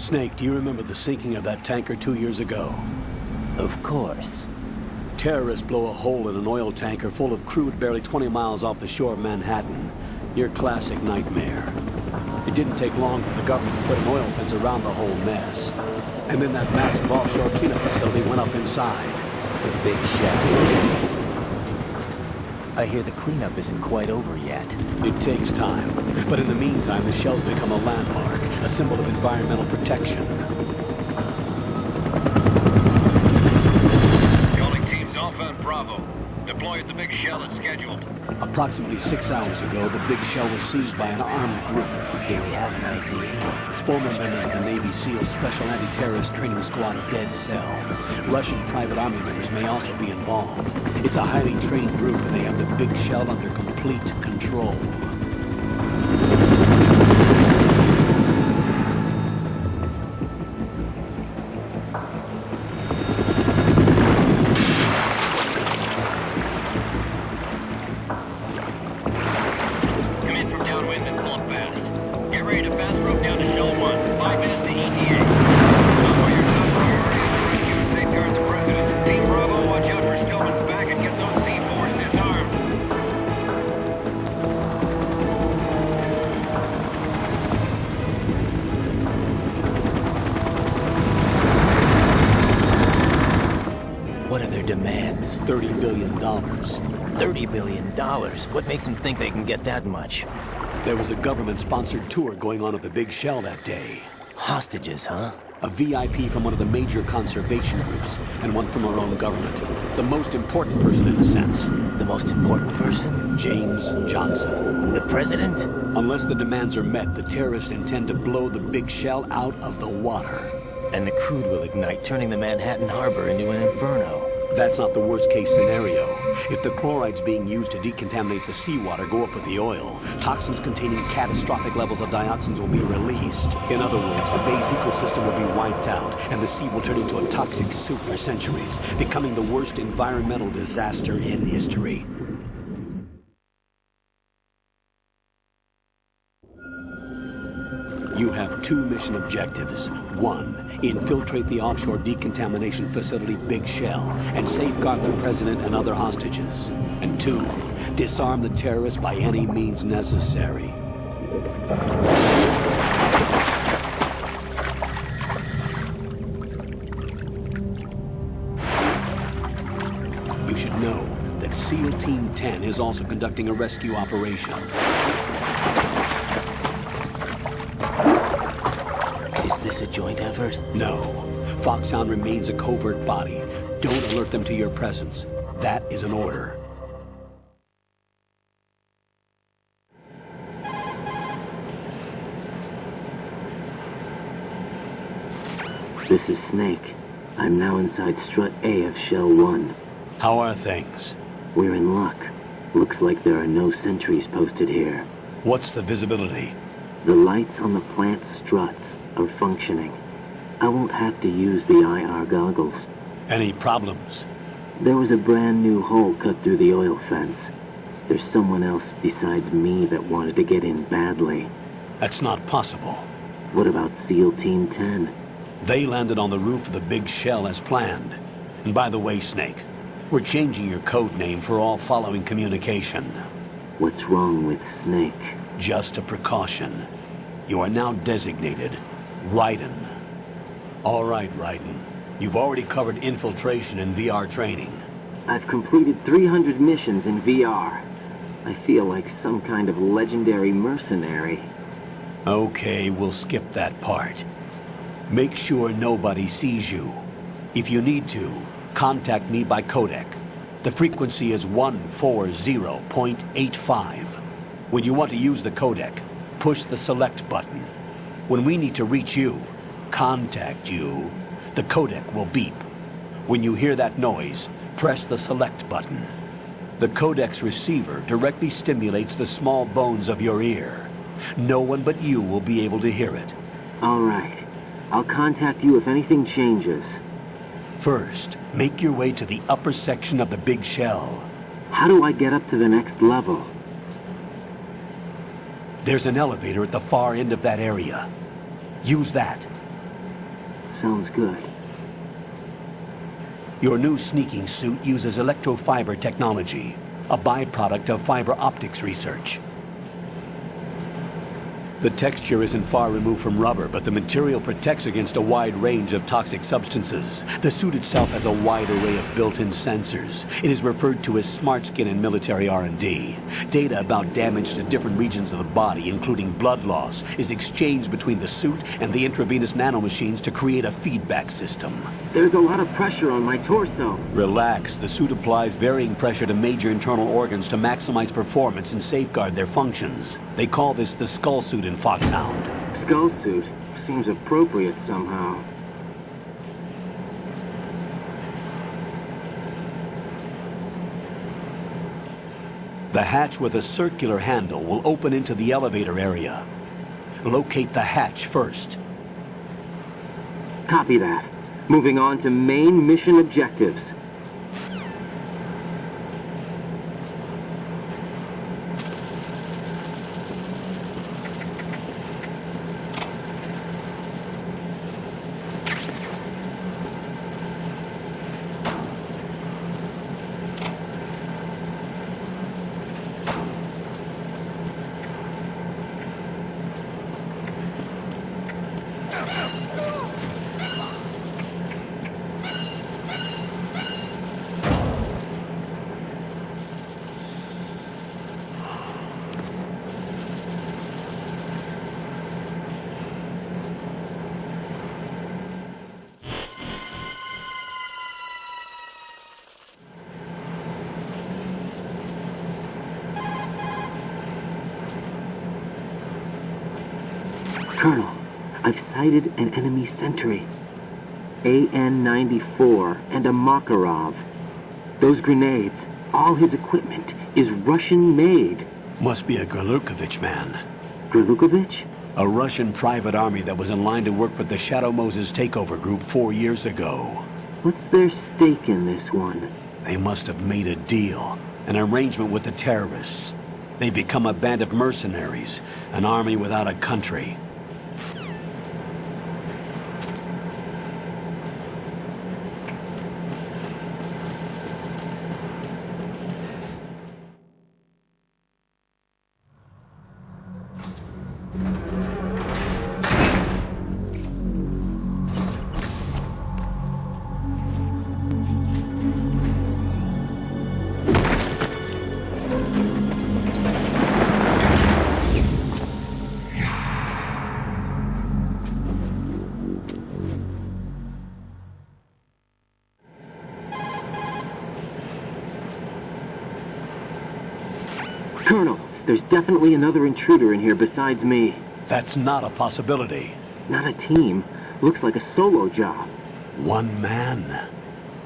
Snake, do you remember the sinking of that tanker 2 years ago? Of course. Terrorists blow a hole in an oil tanker full of crude barely 20 miles off the shore of Manhattan. Your classic nightmare. It didn't take long for the government to put an oil fence around the whole mess. And then that massive offshore cleanup facility went up inside. The big shell. I hear the cleanup isn't quite over yet. It takes time. But in the meantime, the shell's become a landmark, a symbol of environmental protection. Calling teams Alpha and Bravo. Deploy at the big shell as scheduled. Approximately 6 hours ago, the big shell was seized by an armed group. Do we have an idea? Former members of the Navy SEAL Special Anti-Terrorist Training Squad Dead Cell. Russian private army members may also be involved. It's a highly trained group, and they have the big shell under complete control. Come in from downwind and pull up fast. Get ready to fast rope down to Shell 1. 5 minutes to ETA. Know your top priority is to rescue and safeguard the President. Team Bravo, watch out for Stillman's back and get those C4s disarmed. What are their demands? $30 billion. $30 billion? What makes them think they can get that much? There was a government-sponsored tour going on at the big shell that day. Hostages, huh? A VIP from one of the major conservation groups, and one from our own government. The most important person in a sense. The most important person? James Johnson. The president? Unless the demands are met, the terrorists intend to blow the big shell out of the water. And the crude will ignite, turning the Manhattan harbor into an inferno. That's not the worst-case scenario. If the chlorides being used to decontaminate the seawater go up with the oil, toxins containing catastrophic levels of dioxins will be released. In other words, the bay's ecosystem will be wiped out, and the sea will turn into a toxic soup for centuries, becoming the worst environmental disaster in history. You have 2 mission objectives. 1, infiltrate the offshore decontamination facility Big Shell and safeguard the president and other hostages. And 2, disarm the terrorists by any means necessary. You should know that SEAL Team 10 is also conducting a rescue operation. Is this a joint effort? No. Foxhound remains a covert body. Don't alert them to your presence. That is an order. This is Snake. I'm now inside Strut A of Shell 1. How are things? We're in luck. Looks like there are no sentries posted here. What's the visibility? The lights on the plant's struts are functioning. I won't have to use the IR goggles. Any problems? There was a brand new hole cut through the oil fence. There's someone else besides me that wanted to get in badly. That's not possible. What about SEAL Team 10? They landed on the roof of the Big Shell as planned. And by the way, Snake, we're changing your code name for all following communication. What's wrong with Snake? Just a precaution. You are now designated Raiden. All right, Raiden. You've already covered infiltration and VR training. I've completed 300 missions in VR. I feel like some kind of legendary mercenary. Okay, we'll skip that part. Make sure nobody sees you. If you need to, contact me by codec. The frequency is 140.85. When you want to use the codec, push the select button. When we need to reach you, contact you, the codec will beep. When you hear that noise, press the select button. The codec's receiver directly stimulates the small bones of your ear. No one but you will be able to hear it. All right. I'll contact you if anything changes. First, make your way to the upper section of the Big Shell. How do I get up to the next level? There's an elevator at the far end of that area. Use that. Sounds good. Your new sneaking suit uses electrofiber technology, a byproduct of fiber optics research. The texture isn't far removed from rubber, but the material protects against a wide range of toxic substances. The suit itself has a wide array of built-in sensors. It is referred to as smart skin in military R&D. Data about damage to different regions of the body, including blood loss, is exchanged between the suit and the intravenous nanomachines to create a feedback system. There's a lot of pressure on my torso. Relax. The suit applies varying pressure to major internal organs to maximize performance and safeguard their functions. They call this the skull suit in Foxhound. Skull suit seems appropriate somehow. The hatch with a circular handle will open into the elevator area. Locate the hatch first. Copy that. Moving on to main mission objectives. Colonel, I've sighted an enemy sentry. AN-94 and a Makarov. Those grenades, all his equipment, is Russian-made. Must be a Grlukovich man. Grlukovich? A Russian private army that was in line to work with the Shadow Moses takeover group 4 years ago. What's their stake in this one? They must have made a deal, an arrangement with the terrorists. They become a band of mercenaries, an army without a country. Colonel, there's definitely another intruder in here besides me. That's not a possibility. Not a team. Looks like a solo job. One man.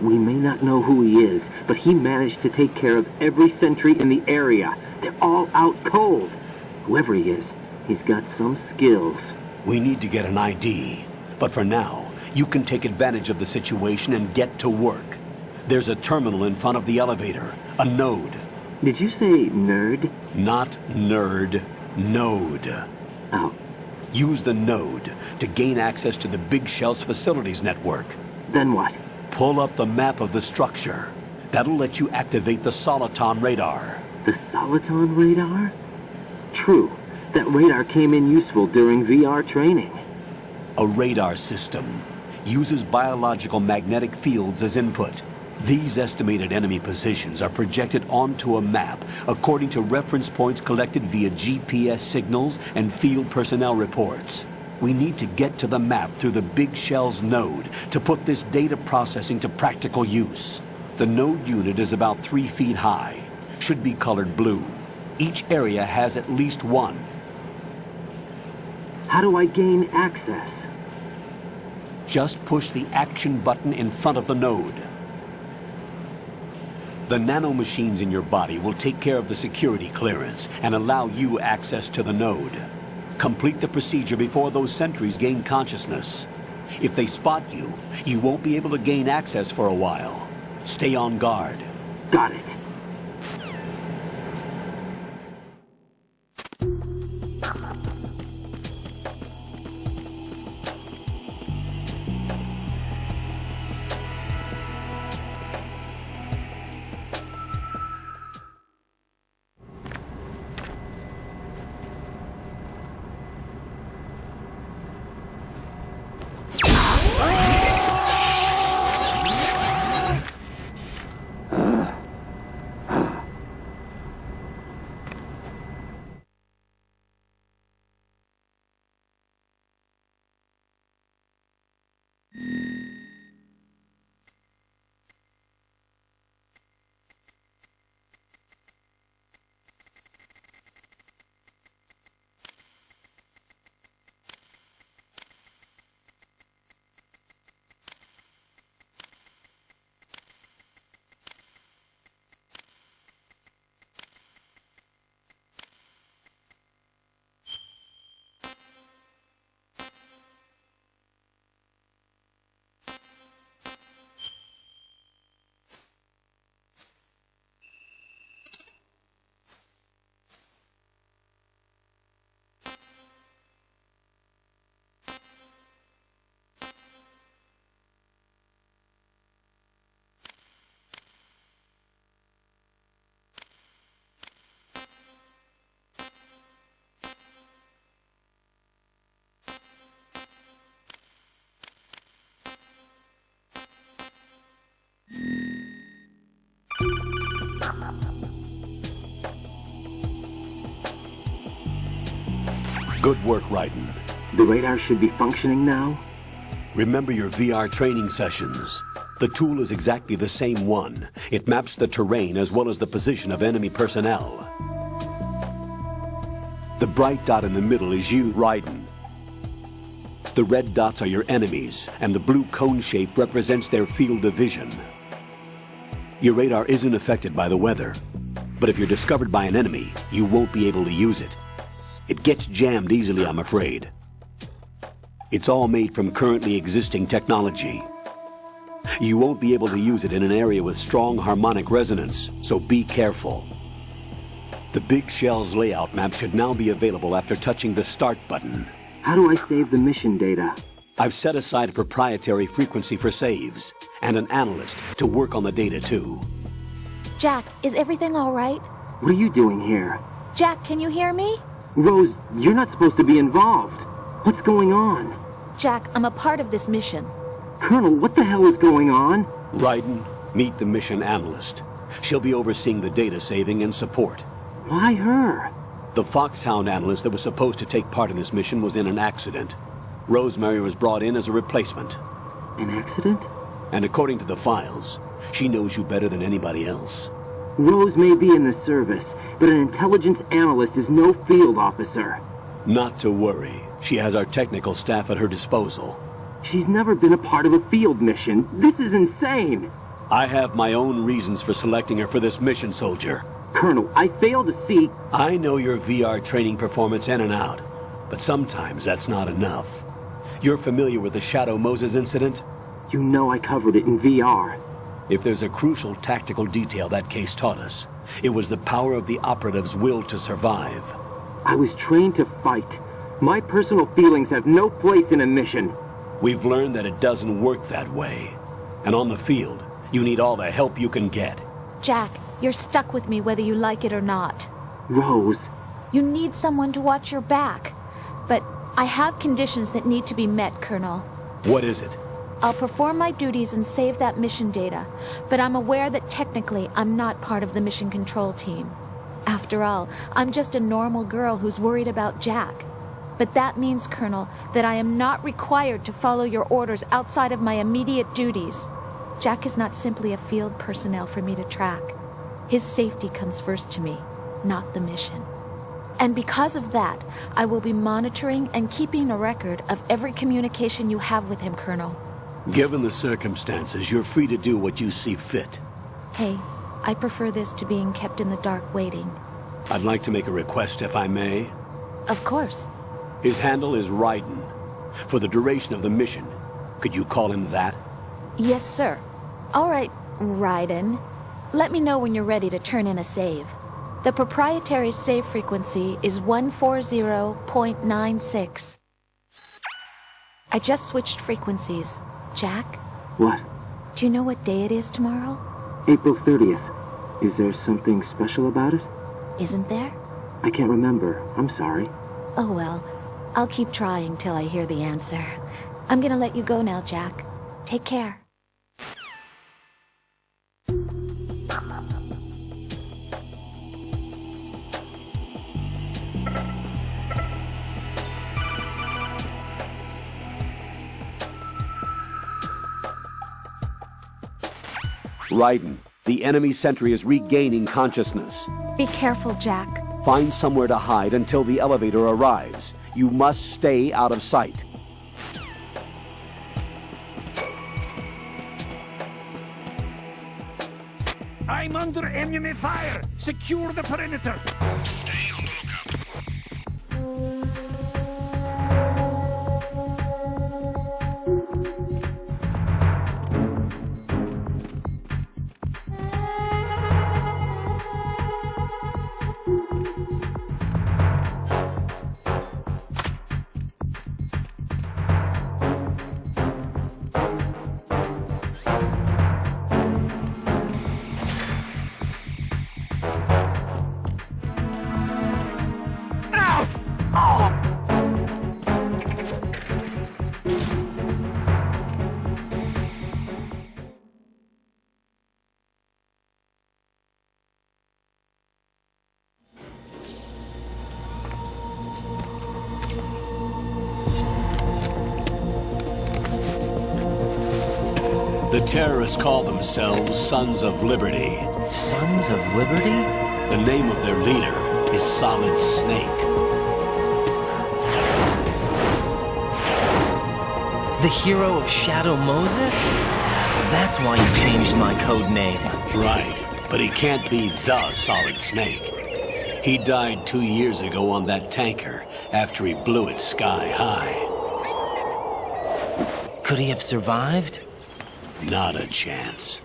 We may not know who he is, but he managed to take care of every sentry in the area. They're all out cold. Whoever he is, he's got some skills. We need to get an ID. But for now, you can take advantage of the situation and get to work. There's a terminal in front of the elevator. A node. Did you say nerd? Not nerd. Node. Oh. Use the node to gain access to the Big Shell's facilities network. Then what? Pull up the map of the structure. That'll let you activate the Soliton Radar. The Soliton Radar? True. That radar came in useful during VR training. A radar system uses biological magnetic fields as input. These estimated enemy positions are projected onto a map according to reference points collected via GPS signals and field personnel reports. We need to get to the map through the Big Shell's node to put this data processing to practical use. The node unit is about 3 feet high, should be colored blue. Each area has at least one. How do I gain access? Just push the action button in front of the node. The nanomachines in your body will take care of the security clearance and allow you access to the node. Complete the procedure before those sentries gain consciousness. If they spot you, you won't be able to gain access for a while. Stay on guard. Got it. Good work, Raiden. The radar should be functioning now? Remember your VR training sessions. The tool is exactly the same one. It maps the terrain as well as the position of enemy personnel. The bright dot in the middle is you, Raiden. The red dots are your enemies, and the blue cone shape represents their field of vision. Your radar isn't affected by the weather, but if you're discovered by an enemy, you won't be able to use it. It gets jammed easily, I'm afraid. It's all made from currently existing technology. You won't be able to use it in an area with strong harmonic resonance, so be careful. The Big Shell's layout map should now be available after touching the Start button. How do I save the mission data? I've set aside a proprietary frequency for saves, and an analyst to work on the data too. Jack, is everything all right? What are you doing here? Jack, can you hear me? Rose, you're not supposed to be involved. What's going on? Jack, I'm a part of this mission. Colonel, what the hell is going on? Raiden, meet the mission analyst. She'll be overseeing the data saving and support. Why her? The Foxhound analyst that was supposed to take part in this mission was in an accident. Rosemary was brought in as a replacement. An accident? And according to the files, she knows you better than anybody else. Rose may be in the service, but an intelligence analyst is no field officer. Not to worry. She has our technical staff at her disposal. She's never been a part of a field mission. This is insane. I have my own reasons for selecting her for this mission, soldier. Colonel, I fail to see... I know your VR training performance in and out, but sometimes that's not enough. You're familiar with the Shadow Moses incident? You know I covered it in VR. If there's a crucial tactical detail that case taught us, it was the power of the operative's will to survive. I was trained to fight. My personal feelings have no place in a mission. We've learned that it doesn't work that way. And on the field, you need all the help you can get. Jack, you're stuck with me whether you like it or not. Rose. You need someone to watch your back. But I have conditions that need to be met, Colonel. What is it? I'll perform my duties and save that mission data, but I'm aware that technically I'm not part of the mission control team. After all, I'm just a normal girl who's worried about Jack. But that means, Colonel, that I am not required to follow your orders outside of my immediate duties. Jack is not simply a field personnel for me to track. His safety comes first to me, not the mission. And because of that, I will be monitoring and keeping a record of every communication you have with him, Colonel. Given the circumstances, you're free to do what you see fit. Hey, I prefer this to being kept in the dark waiting. I'd like to make a request, if I may. Of course. His handle is Raiden. For the duration of the mission, could you call him that? Yes, sir. All right, Raiden. Let me know when you're ready to turn in a save. The proprietary save frequency is 140.96. I just switched frequencies. Jack? What? Do you know what day it is tomorrow? April 30th. Is there something special about it? Isn't there? I can't remember. I'm sorry. Oh well, I'll keep trying till I hear the answer. I'm gonna let you go now, Jack. Take care. Raiden, the enemy sentry is regaining consciousness. Be careful, Jack. Find somewhere to hide until the elevator arrives. You must stay out of sight. I'm under enemy fire! Secure the perimeter! Stay on the lookout. The terrorists call themselves Sons of Liberty. Sons of Liberty? The name of their leader is Solid Snake. The hero of Shadow Moses? So that's why you changed my code name. Right, but he can't be the Solid Snake. He died 2 years ago on that tanker after he blew it sky high. Could he have survived? Not a chance.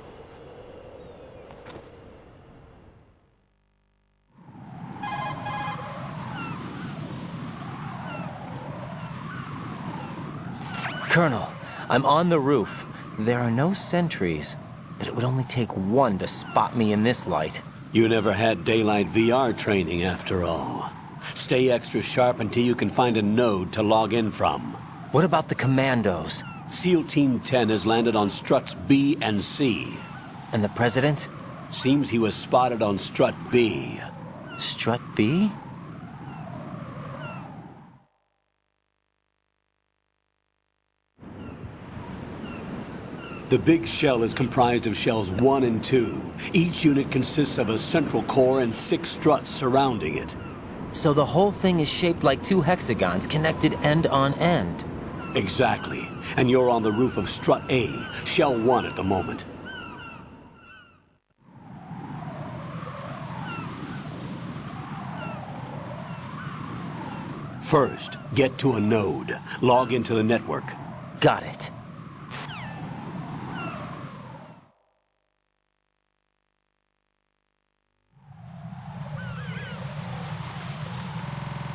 Colonel, I'm on the roof. There are no sentries, but it would only take one to spot me in this light. You never had daylight VR training after all. Stay extra sharp until you can find a node to log in from. What about the commandos? SEAL Team 10 has landed on struts B and C. And the president? Seems he was spotted on strut B. Strut B? The big shell is comprised of shells 1 and 2. Each unit consists of a central core and 6 struts surrounding it. So the whole thing is shaped like 2 hexagons connected end on end. Exactly. And you're on the roof of strut A, shell 1 at the moment. First, get to a node. Log into the network. Got it.